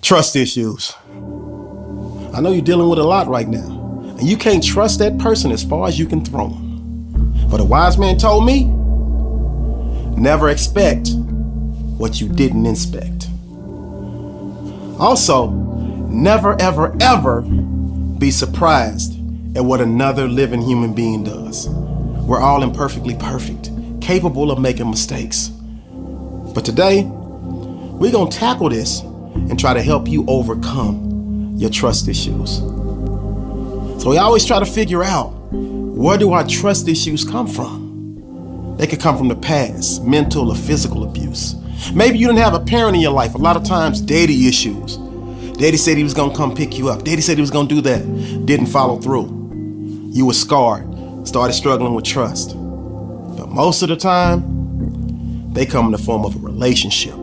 Trust issues. I know you're dealing with a lot right now, and you can't trust that person as far as you can throw them. But a wise man told me, never expect what you didn't inspect. Also, never, ever, ever be surprised at what another living human being does. We're all imperfectly perfect, capable of making mistakes. But today, we're gonna tackle this and try to help you overcome your trust issues. So we always try to figure out, where do our trust issues come from? They could come from the past, mental or physical abuse. Maybe you didn't have a parent in your life. A lot of times, daddy issues. Daddy said he was gonna come pick you up. Daddy said he was gonna do that. Didn't follow through. You were scarred, started struggling with trust. But most of the time, they come in the form of a relationship.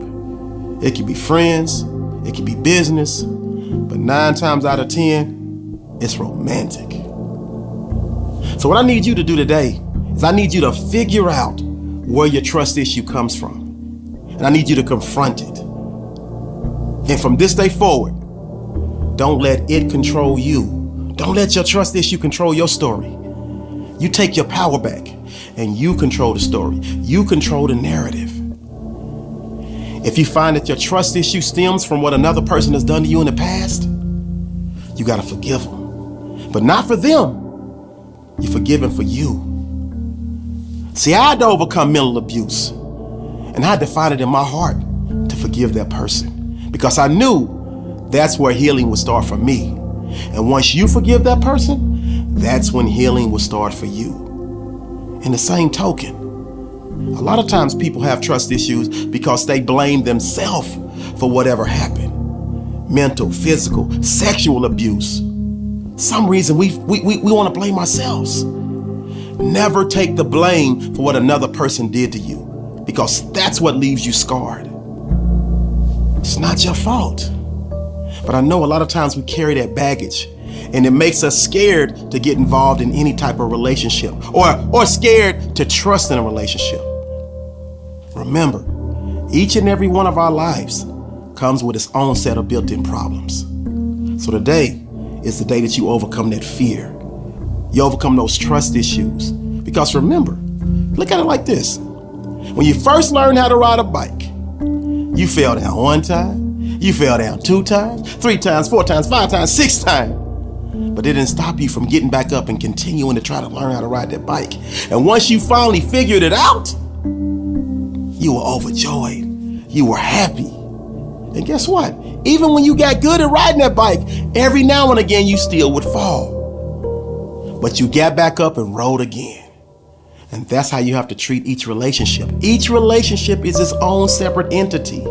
It could be friends, it could be business, but 9 times out of 10, it's romantic. So what I need you to do today is I need you to figure out where your trust issue comes from. And I need you to confront it. And from this day forward, don't let it control you. Don't let your trust issue control your story. You take your power back and you control the story. You control the narrative. If you find that your trust issue stems from what another person has done to you in the past, you gotta forgive them. But not for them. You're forgiven for you. See, I had to overcome mental abuse, and I had to find it in my heart to forgive that person, because I knew that's where healing would start for me. And once you forgive that person, that's when healing will start for you. In the same token, a lot of times people have trust issues because they blame themselves for whatever happened. Mental, physical, sexual abuse. Some reason we want to blame ourselves. Never take the blame for what another person did to you, because that's what leaves you scarred. It's not your fault. But I know a lot of times we carry that baggage, and it makes us scared to get involved in any type of relationship, or scared to trust in a relationship. Remember, each and every one of our lives comes with its own set of built-in problems. So today is the day that you overcome that fear. You overcome those trust issues. Because remember, look at it like this. When you first learned how to ride a bike, you fell down 1 time, you fell down 2 times, 3 times, 4 times, 5 times, 6 times. But it didn't stop you from getting back up and continuing to try to learn how to ride that bike. And once you finally figured it out, you were overjoyed. You were happy. And guess what? Even when you got good at riding that bike, every now and again you still would fall. But you got back up and rode again. And that's how you have to treat each relationship. Each relationship is its own separate entity.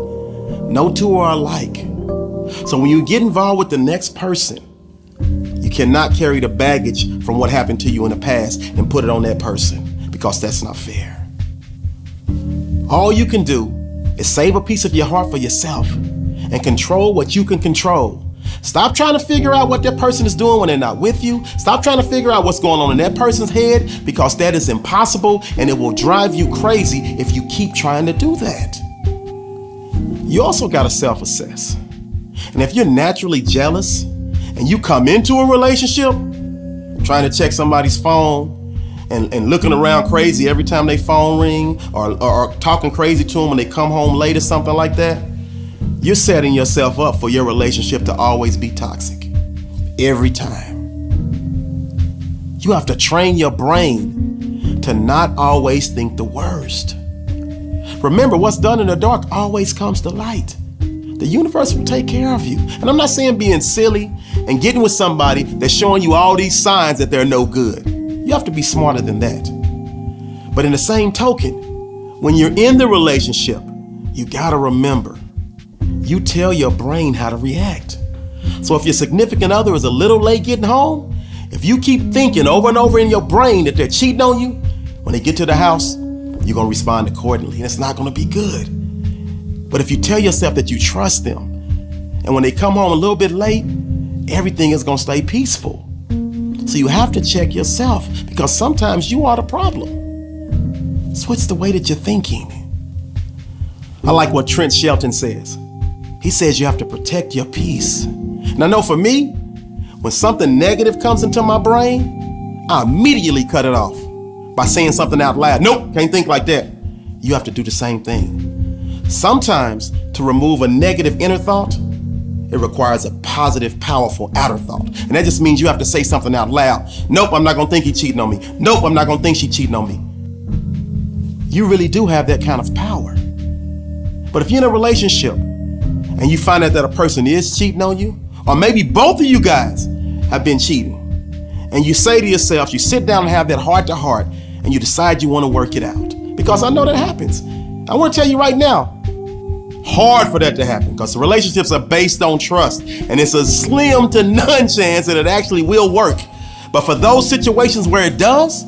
No two are alike. So when you get involved with the next person, you cannot carry the baggage from what happened to you in the past and put it on that person, because that's not fair. All you can do is save a piece of your heart for yourself and control what you can control. Stop trying to figure out what that person is doing when they're not with you. Stop trying to figure out what's going on in that person's head, because that is impossible, and it will drive you crazy if you keep trying to do that. You also got to self-assess. And if you're naturally jealous and you come into a relationship trying to check somebody's phone and looking around crazy every time they phone ring, or talking crazy to them when they come home late or something like that, you're setting yourself up for your relationship to always be toxic. Every time. You have to train your brain to not always think the worst. Remember, what's done in the dark always comes to light. The universe will take care of you. And I'm not saying being silly and getting with somebody that's showing you all these signs that they're no good. You have to be smarter than that. But in the same token, when you're in the relationship, you gotta remember, you tell your brain how to react. So if your significant other is a little late getting home, if you keep thinking over and over in your brain that they're cheating on you, when they get to the house, you're gonna respond accordingly, and it's not gonna be good. But if you tell yourself that you trust them, and when they come home a little bit late, everything is gonna stay peaceful. So you have to check yourself, because sometimes you are the problem. Switch the way that you're thinking. I like what Trent Shelton says. He says you have to protect your peace. And I know for me, when something negative comes into my brain, I immediately cut it off by saying something out loud. Nope, can't think like that. You have to do the same thing. Sometimes to remove a negative inner thought, it requires a positive, powerful outer thought. And that just means you have to say something out loud. Nope, I'm not gonna think he cheating on me. Nope, I'm not gonna think she cheating on me. You really do have that kind of power. But if you're in a relationship and you find out that a person is cheating on you, or maybe both of you guys have been cheating, and you say to yourself, you sit down and have that heart to heart, and you decide you want to work it out. Because I know that happens. I want to tell you right now, hard for that to happen, because relationships are based on trust, and it's a slim to none chance that it actually will work. But for those situations where it does,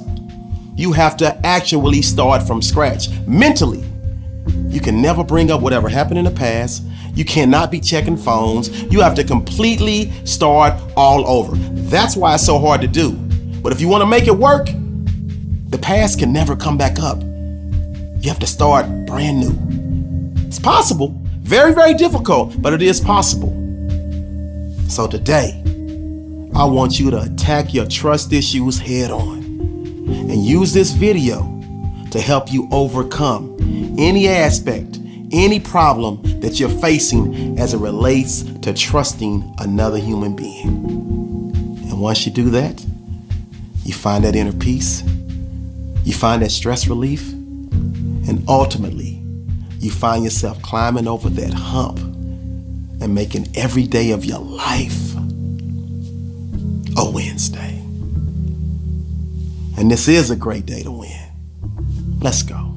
you have to actually start from scratch. Mentally, you can never bring up whatever happened in the past. You cannot be checking phones. You have to completely start all over. That's why it's so hard to do. But if you want to make it work, the past can never come back up. You have to start brand new. It's possible. Very, very difficult, but it is possible. So today, I want you to attack your trust issues head on and use this video to help you overcome any aspect, any problem that you're facing as it relates to trusting another human being. And once you do that, you find that inner peace, you find that stress relief, and ultimately, you find yourself climbing over that hump and making every day of your life a Wednesday. And this is a great day to win. Let's go.